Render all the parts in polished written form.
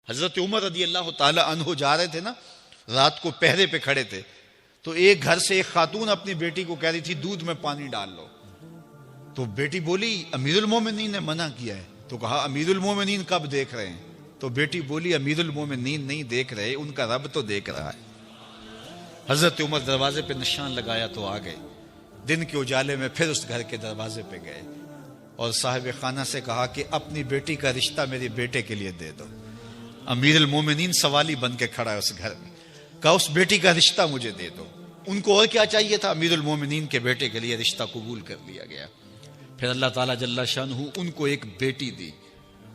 حضرت عمر رضی اللہ تعالی عنہ جا رہے تھے نا، رات کو پہرے پہ کھڑے تھے، تو ایک گھر سے ایک خاتون اپنی بیٹی کو کہہ رہی تھی دودھ میں پانی ڈال لو، تو بیٹی بولی امیر المومنین نے منع کیا ہے، تو کہا امیر المومنین کب دیکھ رہے ہیں؟ تو بیٹی بولی امیر المومنین نہیں دیکھ رہے، ان کا رب تو دیکھ رہا ہے۔ حضرت عمر دروازے پہ نشان لگایا تو آ گئے، دن کے اجالے میں پھر اس گھر کے دروازے پہ گئے اور صاحب خانہ سے کہا کہ اپنی بیٹی کا رشتہ میرے بیٹے کے لیے دے دو۔ امیر المومنین سوالی بن کے کھڑا ہے اس گھر میں، کہا اس بیٹی کا رشتہ مجھے دے دو۔ ان کو اور کیا چاہیے تھا؟ امیر المومنین کے بیٹے کے لیے رشتہ قبول کر لیا گیا۔ پھر اللہ تعالیٰ جل شانہ ان کو ایک بیٹی دی،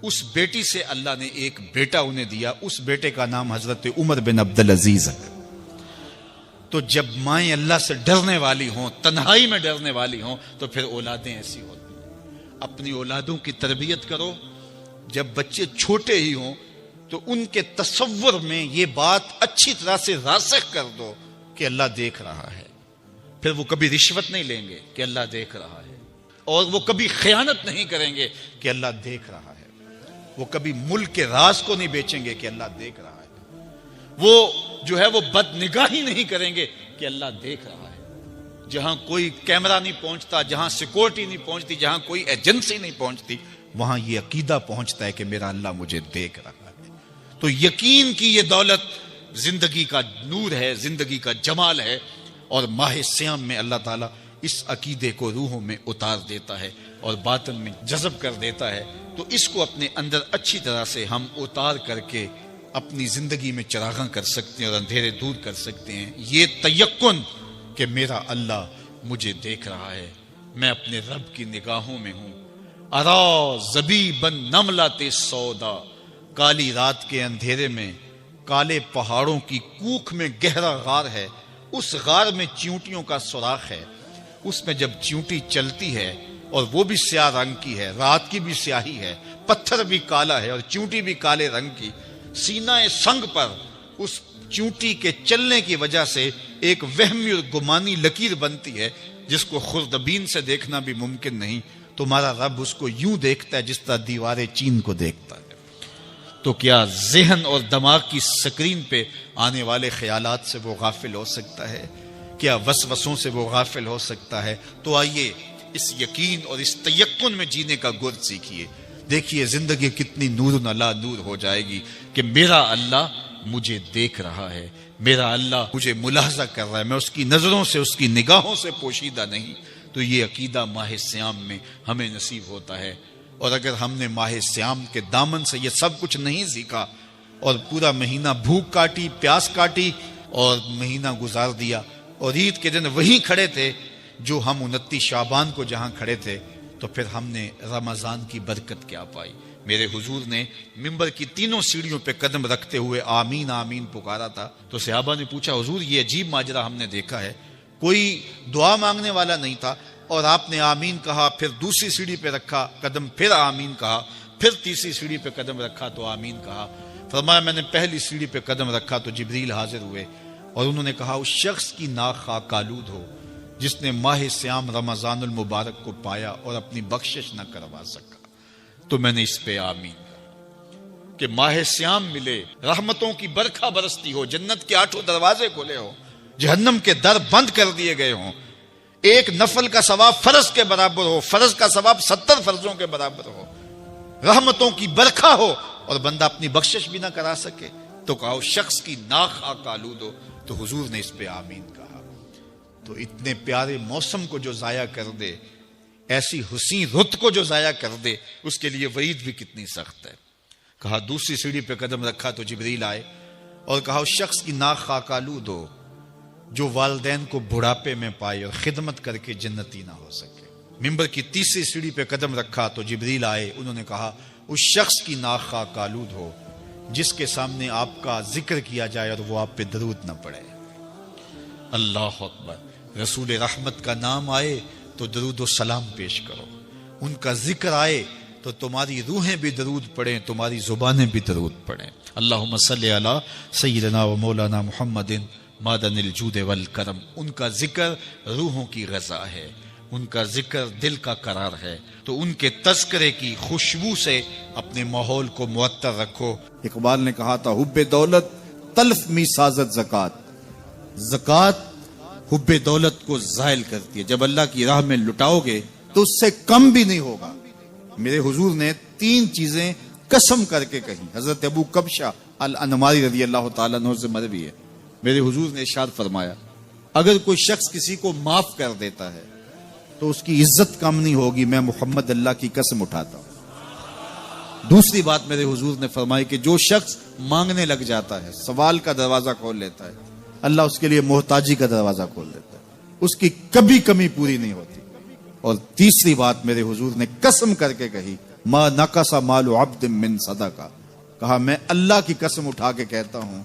اس بیٹی سے اللہ نے ایک بیٹا انہیں دیا، اس بیٹے کا نام حضرت عمر بن عبدالعزیز ہے۔ تو جب مائیں اللہ سے ڈرنے والی ہوں، تنہائی میں ڈرنے والی ہوں، تو پھر اولادیں ایسی ہوتی ہیں۔ اپنی اولادوں کی تربیت کرو، جب بچے چھوٹے ہی ہوں تو ان کے تصور میں یہ بات اچھی طرح سے راسخ کر دو کہ اللہ دیکھ رہا ہے۔ پھر وہ کبھی رشوت نہیں لیں گے کہ اللہ دیکھ رہا ہے، اور وہ کبھی خیانت نہیں کریں گے کہ اللہ دیکھ رہا ہے، وہ کبھی ملک کے راز کو نہیں بیچیں گے کہ اللہ دیکھ رہا ہے، وہ جو ہے وہ بد نگاہی نہیں کریں گے کہ اللہ دیکھ رہا ہے۔ جہاں کوئی کیمرہ نہیں پہنچتا، جہاں سیکورٹی نہیں پہنچتی، جہاں کوئی ایجنسی نہیں پہنچتی، وہاں یہ عقیدہ پہنچتا ہے کہ میرا اللہ مجھے دیکھ رہا ہے۔ تو یقین کی یہ دولت زندگی کا نور ہے، زندگی کا جمال ہے، اور ماہ سیام میں اللہ تعالیٰ اس عقیدے کو روحوں میں اتار دیتا ہے اور باطن میں جذب کر دیتا ہے۔ تو اس کو اپنے اندر اچھی طرح سے ہم اتار کر کے اپنی زندگی میں چراغاں کر سکتے ہیں اور اندھیرے دور کر سکتے ہیں۔ یہ تیقن کہ میرا اللہ مجھے دیکھ رہا ہے، میں اپنے رب کی نگاہوں میں ہوں۔ ارا زبیبا نملۃ سودا، کالی رات کے اندھیرے میں کالے پہاڑوں کی کوکھ میں گہرا غار ہے، اس غار میں چیونٹیوں کا سوراخ ہے، اس میں جب چیونٹی چلتی ہے اور وہ بھی سیاہ رنگ کی ہے، رات کی بھی سیاہی ہے، پتھر بھی کالا ہے اور چیونٹی بھی کالے رنگ کی، سینہ سنگ پر اس چیونٹی کے چلنے کی وجہ سے ایک وہمی اور گمانی لکیر بنتی ہے جس کو خوردبین سے دیکھنا بھی ممکن نہیں۔ تمہارا رب اس کو یوں دیکھتا ہے جس طرح دیوار چین کو دیکھتا ہے۔ تو کیا ذہن اور دماغ کی سکرین پہ آنے والے خیالات سے وہ غافل ہو سکتا ہے؟ کیا وسوسوں سے وہ غافل ہو سکتا ہے؟ تو آئیے اس یقین اور اس تیقن میں جینے کا گر سیکھیے۔ دیکھیے زندگی کتنی نور علی نور ہو جائے گی کہ میرا اللہ مجھے دیکھ رہا ہے، میرا اللہ مجھے ملاحظہ کر رہا ہے، میں اس کی نظروں سے، اس کی نگاہوں سے پوشیدہ نہیں۔ تو یہ عقیدہ ماہ سیام میں ہمیں نصیب ہوتا ہے۔ اور اگر ہم نے ماہ سیام کے دامن سے یہ سب کچھ نہیں سیکھا اور پورا مہینہ بھوک کاٹی، پیاس کاٹی اور مہینہ گزار دیا، اور عید کے دن وہیں کھڑے تھے جو ہم 29 شعبان کو جہاں کھڑے تھے، تو پھر ہم نے رمضان کی برکت کیا پائی؟ میرے حضور نے منبر کی تینوں سیڑھیوں پہ قدم رکھتے ہوئے آمین آمین پکارا تھا، تو صحابہ نے پوچھا حضور یہ عجیب ماجرا ہم نے دیکھا ہے، کوئی دعا مانگنے والا نہیں تھا اور آپ نے آمین کہا، پھر دوسری سیڑھی پہ رکھا قدم، پھر آمین کہا، پھر تیسری سیڑھی پہ قدم رکھا تو آمین کہا۔ فرمایا میں نے پہلی سیڑھی پہ قدم رکھا تو جبریل حاضر ہوئے اور انہوں نے کہا اس شخص کی ناک خاک آلود ہو جس نے ماہ سیام رمضان المبارک کو پایا اور اپنی بخشش نہ کروا سکا۔ تو میں نے اس پہ آمین کہا کہ ماہ سیام ملے، رحمتوں کی برکھا برستی ہو، جنت کے 8 دروازے کھلے ہو، جہنم کے در بند کر دیے گئے ہوں، ایک نفل کا ثواب فرض کے برابر ہو، فرض کا ثواب 70 فرضوں کے برابر ہو، رحمتوں کی برکھا ہو اور بندہ اپنی بخشش بھی نہ کرا سکے، تو کہا اس شخص کی ناک خاک آلود ہو۔ تو حضور نے اس پہ آمین کہا۔ تو اتنے پیارے موسم کو جو ضائع کر دے، ایسی حسین رت کو جو ضائع کر دے، اس کے لیے وعید بھی کتنی سخت ہے۔ کہا دوسری سیڑھی پہ قدم رکھا تو جبریل آئے اور کہا اس شخص کی ناک خاک آلود ہو جو والدین کو بڑھاپے میں پائے اور خدمت کر کے جنتی نہ ہو سکے۔ منبر کی تیسری سیڑھی پہ قدم رکھا تو جبریل آئے، انہوں نے کہا اس شخص کی ناک خاک آلود ہو جس کے سامنے آپ کا ذکر کیا جائے اور وہ آپ پہ درود نہ پڑے۔ اللہ اکبر۔ رسول رحمت کا نام آئے تو درود و سلام پیش کرو، ان کا ذکر آئے تو تمہاری روحیں بھی درود پڑھیں، تمہاری زبانیں بھی درود پڑھیں۔ اللہم صلی علی سیدنا و مولانا محمد معدن الجود والکرم۔ ان کا ذکر روحوں کی غذا ہے، ان کا ذکر دل کا قرار ہے، تو ان کے تذکرے کی خوشبو سے اپنے ماحول کو معطر رکھو۔ اقبال نے کہا تھا حب دولت تلف می سازت زکات، زکات حب دولت کو زائل کرتی ہے، جب اللہ کی راہ میں لٹاؤ گے تو اس سے کم بھی نہیں ہوگا۔ میرے حضور نے 3 چیزیں قسم کر کے کہیں، حضرت ابو کبشہ الانماری رضی اللہ تعالیٰ عنہ سے مروی ہے، میرے حضور نے ارشاد فرمایا اگر کوئی شخص کسی کو معاف کر دیتا ہے تو اس کی عزت کم نہیں ہوگی، میں محمد اللہ کی قسم اٹھاتا ہوں۔ دوسری بات میرے حضور نے فرمائی کہ جو شخص مانگنے لگ جاتا ہے، سوال کا دروازہ کھول لیتا ہے، اللہ اس کے لیے محتاجی کا دروازہ کھول دیتا ہے، اس کی کبھی کمی پوری نہیں ہوتی۔ اور تیسری بات میرے حضور نے قسم کر کے کہی ما نقص مال عبد من صدقہ، کہا میں اللہ کی قسم اٹھا کے کہتا ہوں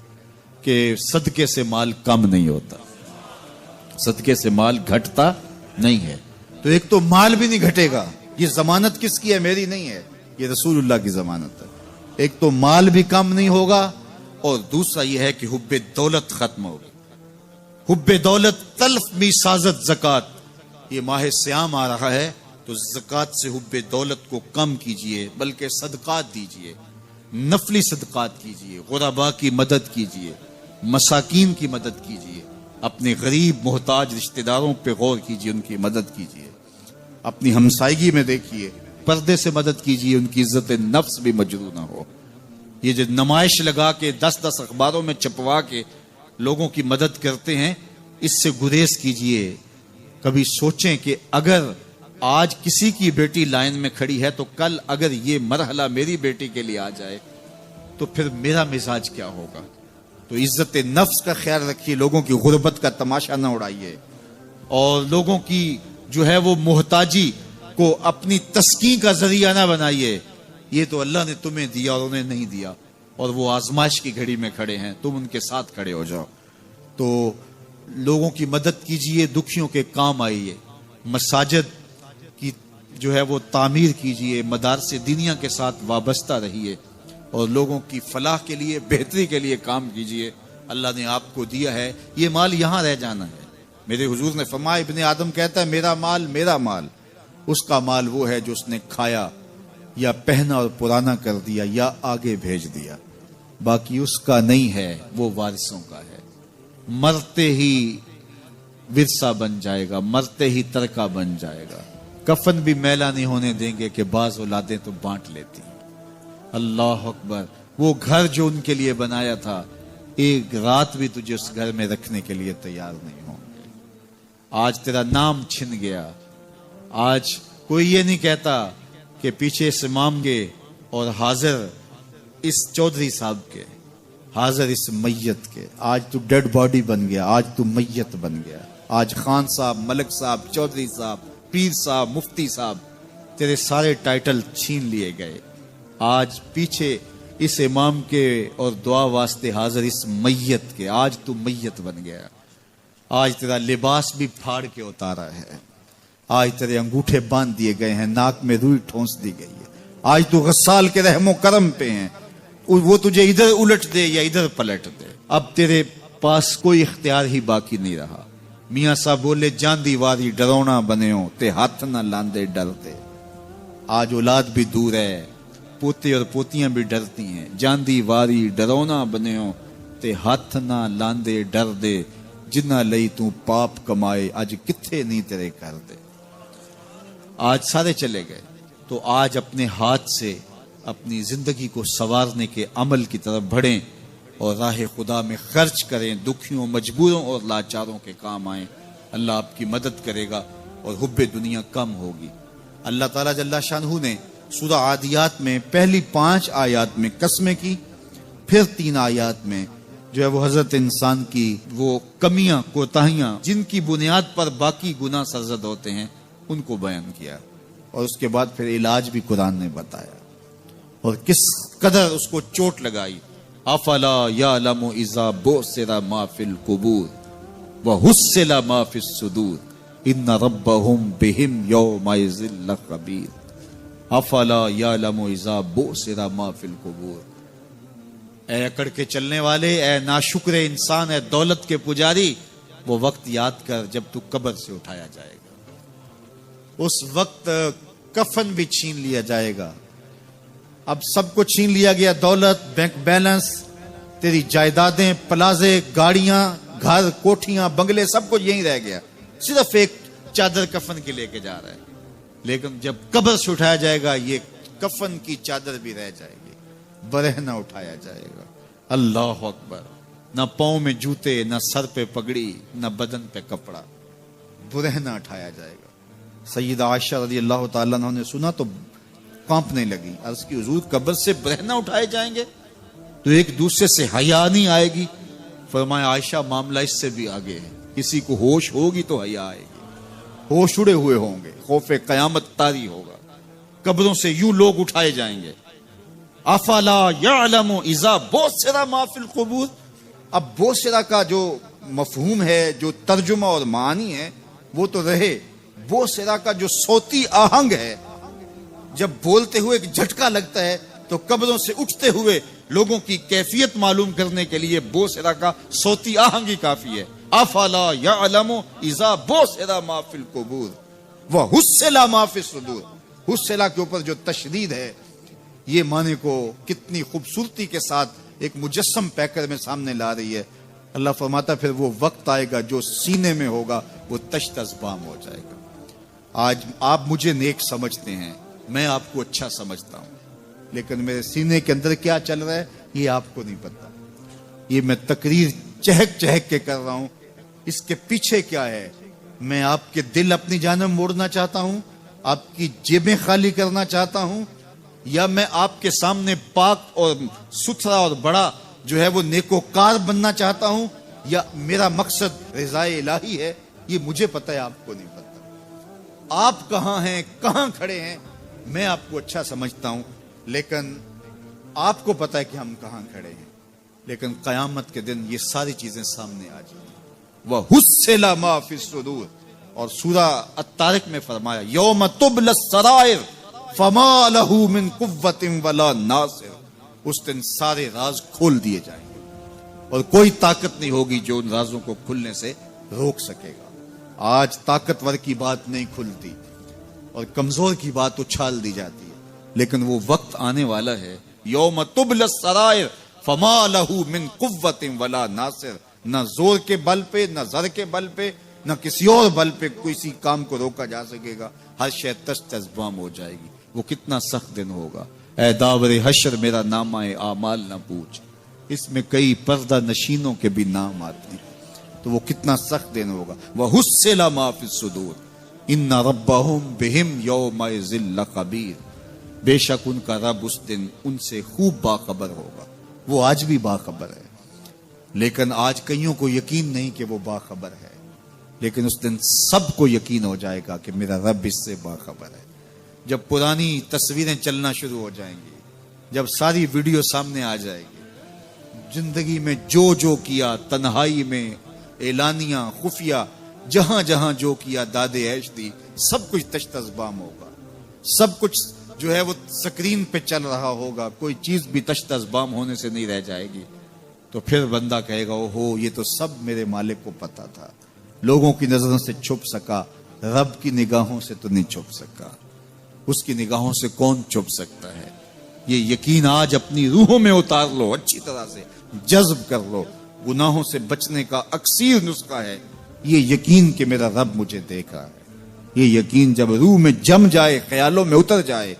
کہ صدقے سے مال کم نہیں ہوتا، صدقے سے مال گھٹتا نہیں ہے۔ تو ایک تو مال بھی نہیں گھٹے گا، یہ ضمانت کس کی ہے؟ میری نہیں ہے، یہ رسول اللہ کی ضمانت ہے۔ ایک تو مال بھی کم نہیں ہوگا، اور دوسرا یہ ہے کہ حب دولت ختم ہوگی۔ حب دولت تلف می سازت زکات، یہ ماہ سیام آ رہا ہے تو زکات سے حب دولت کو کم کیجئے، بلکہ صدقات دیجئے، نفلی صدقات کیجئے، غرباء کی مدد کیجئے، مساکین کی مدد کیجئے، اپنے غریب محتاج رشتہ داروں پہ غور کیجئے، ان کی مدد کیجئے، اپنی ہمسائیگی میں دیکھیے، پردے سے مدد کیجئے، ان کی عزت نفس بھی مجروح نہ ہو۔ یہ جو نمائش لگا کے 10 اخباروں میں چھپوا کے لوگوں کی مدد کرتے ہیں، اس سے گریز کیجئے۔ کبھی سوچیں کہ اگر آج کسی کی بیٹی لائن میں کھڑی ہے تو کل اگر یہ مرحلہ میری بیٹی کے لیے آ جائے تو پھر میرا مزاج کیا ہوگا۔ تو عزت نفس کا خیال رکھیے، لوگوں کی غربت کا تماشا نہ اڑائیے، اور لوگوں کی جو ہے وہ محتاجی کو اپنی تسکین کا ذریعہ نہ بنائیے۔ یہ تو اللہ نے تمہیں دیا اور انہیں نہیں دیا، اور وہ آزمائش کی گھڑی میں کھڑے ہیں، تم ان کے ساتھ کھڑے ہو جاؤ۔ تو لوگوں کی مدد کیجئے، دکھیوں کے کام آئیے، مساجد کی جو ہے وہ تعمیر کیجئے، مدارس دینیا کے ساتھ وابستہ رہیے، اور لوگوں کی فلاح کے لیے، بہتری کے لیے کام کیجئے۔ اللہ نے آپ کو دیا ہے، یہ مال یہاں رہ جانا ہے۔ میرے حضور نے فرمایا ابن آدم کہتا ہے میرا مال میرا مال، اس کا مال وہ ہے جو اس نے کھایا یا پہنا اور پرانا کر دیا یا آگے بھیج دیا، باقی اس کا نہیں ہے، وہ وارثوں کا ہے۔ مرتے ہی ورثہ بن جائے گا، مرتے ہی ترکہ بن جائے گا۔ کفن بھی میلا نہیں ہونے دیں گے کہ بعض اولادیں تو بانٹ لیتی ہیں۔ اللہ اکبر، وہ گھر جو ان کے لیے بنایا تھا، ایک رات بھی تجھے اس گھر میں رکھنے کے لیے تیار نہیں ہوں گے۔ آج تیرا نام چھن گیا، آج کوئی یہ نہیں کہتا کہ پیچھے اس امام کے اور حاضر اس چودھری صاحب کے، حاضر اس میت کے۔ آج تو ڈیڈ باڈی بن گیا، آج تو میت بن گیا۔ آج خان صاحب، ملک صاحب، چودھری صاحب، پیر صاحب، مفتی صاحب، تیرے سارے ٹائٹل چھین لیے گئے۔ آج پیچھے اس امام کے اور دعا واسطے حاضر اس میت کے، آج تو میت بن گیا۔ آج تیرا لباس بھی پھاڑ کے اتارا ہے، آج تیرے انگوٹھے باندھ دیے گئے ہیں، ناک میں روئی ٹھونس دی گئی ہے۔ آج تو غسال کے رحم و کرم پہ ہیں، وہ تجھے ادھر الٹ دے یا ادھر پلٹ دے۔ اب تیرے پاس کوئی اختیار ہی باقی نہیں رہا۔ میاں صاحب بولے جاندی واری ڈرونا بنےو تے ہاتھ نہ لاندے ڈرتے۔ آج اولاد بھی دور ہے، پوتے اور پوتیاں بھی ڈرتی ہیں۔ جاندی واری ڈرونا بنےو تے ہاتھ نہ لاندے ڈر دے، جنہ لئی تو پاپ کمائے اج کتھے نہیں تیرے کر دے۔ آج سارے چلے گئے، تو آج اپنے ہاتھ سے اپنی زندگی کو سنوارنے کے عمل کی طرف بڑھیں اور راہ خدا میں خرچ کریں، دکھیوں، مجبوروں اور لاچاروں کے کام آئیں۔ اللہ آپ کی مدد کرے گا اور حب دنیا کم ہوگی۔ اللہ تعالیٰ جل شانہ نے سورہ عادیات میں پہلی 5 آیات میں قسمیں کی، پھر 3 آیات میں جو ہے وہ حضرت انسان کی وہ کمیاں، کوتاہیاں جن کی بنیاد پر باقی گناہ سرزد ہوتے ہیں ان کو بیان کیا، اور اس کے بعد پھر علاج بھی قرآن نے بتایا، اور کس قدر اس کو چوٹ لگائی۔ افلا یعلم اذا بعثر ما فی القبور وحصل ما فی الصدور ان ربهم بهم یومئذ لخبیر۔ افلا یعلم اذا بعثر ما فی القبور، اے اکڑ کے چلنے والے، اے ناشکر انسان، اے دولت کے پجاری، وہ وقت یاد کر جب تو قبر سے اٹھایا جائے گا۔ اس وقت کفن بھی چھین لیا جائے گا. اب سب کو چھین لیا گیا، دولت، بینک بیلنس، تیری جائیدادیں، پلازے، گاڑیاں، گھر، کوٹھیاں، بنگلے، سب کچھ یہیں رہ گیا. صرف ایک چادر کفن کی لے کے جا رہا ہے. لیکن جب قبر سے اٹھایا جائے گا یہ کفن کی چادر بھی رہ جائے گی، برہنہ اٹھایا جائے گا. اللہ اکبر. نہ پاؤں میں جوتے، نہ سر پہ پگڑی، نہ بدن پہ کپڑا، برہنہ اٹھایا جائے گا. سیدہ عائشہ رضی اللہ تعالیٰ عنہ نے سنا تو کانپنے لگی. عرض کی حضور قبر سے برہنہ اٹھائے جائیں گے تو ایک دوسرے سے حیا نہیں آئے گی؟ فرمایا عائشہ معاملہ اس سے بھی آگے ہے. کسی کو ہوش ہوگی تو حیا آئے گی. ہوش اڑے ہوئے ہوں گے، خوف قیامت طاری ہوگا. قبروں سے یوں لوگ اٹھائے جائیں گے. افلا یعلم اذا بوسر ما فی القبور. اب بوسرا کا جو مفہوم ہے، جو ترجمہ اور معنی ہے وہ تو رہے. بوسرا کا جو صوتی آہنگ ہے، جب بولتے ہوئے ایک جھٹکا لگتا ہے تو قبروں سے اٹھتے ہوئے لوگوں کی کیفیت معلوم کرنے کے لیے بوسرا کا صوتی آہنگ ہی کافی ہے. افلا یعلم اذا بوسر ما فی القبور وحصل ما فی الصدور. حصلہ کے اوپر جو تشدید ہے، یہ معنی کو کتنی خوبصورتی کے ساتھ ایک مجسم پیکر میں سامنے لا رہی ہے. اللہ فرماتا پھر وہ وقت آئے گا جو سینے میں ہوگا وہ تشت ازبام ہو جائے گا. آج آپ مجھے نیک سمجھتے ہیں، میں آپ کو اچھا سمجھتا ہوں، لیکن میرے سینے کے اندر کیا چل رہا ہے یہ آپ کو نہیں پتا. یہ میں تقریر چہک چہک کے کر رہا ہوں، اس کے پیچھے کیا ہے؟ میں آپ کے دل اپنی جانب موڑنا چاہتا ہوں، آپ کی جیبیں خالی کرنا چاہتا ہوں، یا میں آپ کے سامنے پاک اور ستھرا اور بڑا جو ہے وہ نیکوکار بننا چاہتا ہوں، یا میرا مقصد رضائے الہی ہے؟ یہ مجھے پتہ ہے، آپ کو نہیں پتہ. آپ کہاں ہیں، کہاں کھڑے ہیں، میں آپ کو اچھا سمجھتا ہوں، لیکن آپ کو پتہ ہے کہ ہم کہاں کھڑے ہیں. لیکن قیامت کے دن یہ ساری چیزیں سامنے آ جائیں. وَحُصِّلَ مَا فِي الصُّدُورِ. اور سورہ الطارق میں فرمایا یوم تبلی السرائر فما لہ من قوت ولا ناصر. اس دن سارے راز کھول دیے جائیں گے اور کوئی طاقت نہیں ہوگی جو ان رازوں کو کھلنے سے روک سکے گا. آج طاقتور کی بات نہیں کھلتی اور کمزور کی بات اچھال دی جاتی ہے، لیکن وہ وقت آنے والا ہے یوم تبلی السرائر فما لہ من قوت ولا ناصر. نہ زور کے بل پہ، نہ زر کے بل پہ، نہ کسی اور بل پہ کسی کام کو روکا جا سکے گا. ہر شے تشت ازبام ہو جائے گی. وہ کتنا سخت دن ہوگا. اے داور حشر میرا نامہ اعمال نہ پوچھ، اس میں کئی پردہ نشینوں کے بھی نام آتے ہیں. تو وہ کتنا سخت دن ہوگا. وَحُصِّلَ مَا فِي الصُّدُورِ إِنَّ رَبَّهُمْ بِهِمْ يَوْمَئِذٍ لَخَبِيرٌ. بے شک ان کا رب اس دن ان سے خوب باخبر ہوگا. وہ آج بھی باخبر ہے، لیکن آج کئیوں کو یقین نہیں کہ وہ باخبر ہے. لیکن اس دن سب کو یقین ہو جائے گا کہ میرا رب اس سے باخبر ہے. جب پرانی تصویریں چلنا شروع ہو جائیں گی، جب ساری ویڈیو سامنے آ جائے گی، زندگی میں جو جو کیا، تنہائی میں، اعلانیاں، خفیہ، جہاں جہاں جو کیا، داد عیش دی، سب کچھ تشت ازبام ہوگا. سب کچھ جو ہے وہ سکرین پہ چل رہا ہوگا. کوئی چیز بھی تشت ازبام ہونے سے نہیں رہ جائے گی. تو پھر بندہ کہے گا اوہو یہ تو سب میرے مالک کو پتا تھا. لوگوں کی نظروں سے چھپ سکا، رب کی نگاہوں سے تو نہیں چھپ سکا. اس کی نگاہوں سے کون چھپ سکتا ہے؟ یہ یقین آج اپنی روحوں میں اتار لو، اچھی طرح سے جذب کر لو. گناہوں سے بچنے کا اکثیر نسخہ ہے یہ یقین کہ میرا رب مجھے دیکھ رہا ہے. یہ یقین جب روح میں جم جائے، خیالوں میں اتر جائے،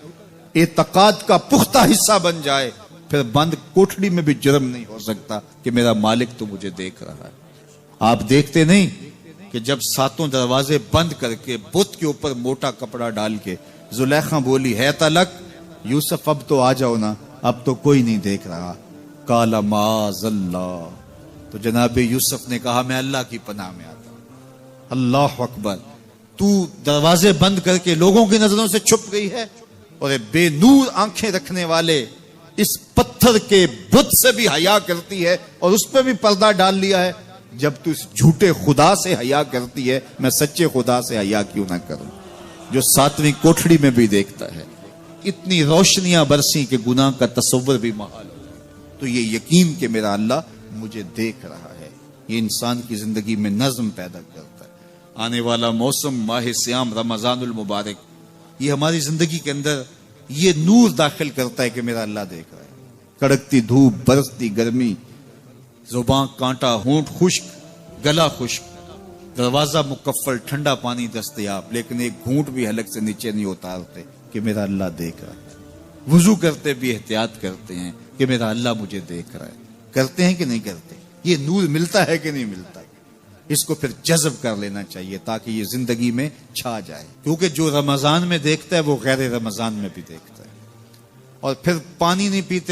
اعتقاد کا پختہ حصہ بن جائے، پھر بند کوٹھڑی میں بھی جرم نہیں ہو سکتا کہ میرا مالک تو مجھے دیکھ رہا ہے. آپ دیکھتے نہیں کہ جب ساتوں دروازے بند کر کے بت کے اوپر موٹا کپڑا ڈال کے زلیخا بولی ہے تلک یوسف اب تو آ جاؤ نا، اب تو کوئی نہیں دیکھ رہا. قال معاذ اللہ. تو جناب یوسف نے کہا میں اللہ کی پناہ میں آتا ہوں. اللہ اکبر. تو دروازے بند کر کے لوگوں کی نظروں سے چھپ گئی ہے اور بے نور آنکھیں رکھنے والے اس پتھر کے بت سے بھی حیا کرتی ہے اور اس پہ بھی پردہ ڈال لیا ہے. جب تو اس جھوٹے خدا سے حیا کرتی ہے، میں سچے خدا سے حیا کیوں نہ کروں جو 7ویں کوٹھڑی میں بھی دیکھتا ہے. اتنی روشنیاں برسی کہ گناہ کا تصور بھی محال ہو. تو یہ یقین کہ میرا اللہ مجھے دیکھ رہا ہے، یہ انسان کی زندگی میں نظم پیدا کرتا ہے. آنے والا موسم ماہ سیام رمضان المبارک، یہ ہماری زندگی کے اندر یہ نور داخل کرتا ہے کہ میرا اللہ دیکھ رہا ہے. کڑکتی دھوپ، برستی گرمی، زباں کانٹا، ہونٹ خشک، گلا خشک، دروازہ مکفل، ٹھنڈا پانی دستیاب، لیکن ایک گھونٹ بھی حلق سے نیچے نہیں اتارتے کہ میرا اللہ دیکھ رہا ہے. وضو کرتے بھی احتیاط کرتے ہیں کہ میرا اللہ مجھے دیکھ رہا ہے. کرتے ہیں کہ نہیں کرتے؟ یہ نور ملتا ہے کہ نہیں ملتا؟ اس کو پھر جذب کر لینا چاہیے تاکہ یہ زندگی میں چھا جائے، کیونکہ جو رمضان میں دیکھتا ہے وہ غیر رمضان میں بھی دیکھتا ہے. اور پھر پانی نہیں پیتے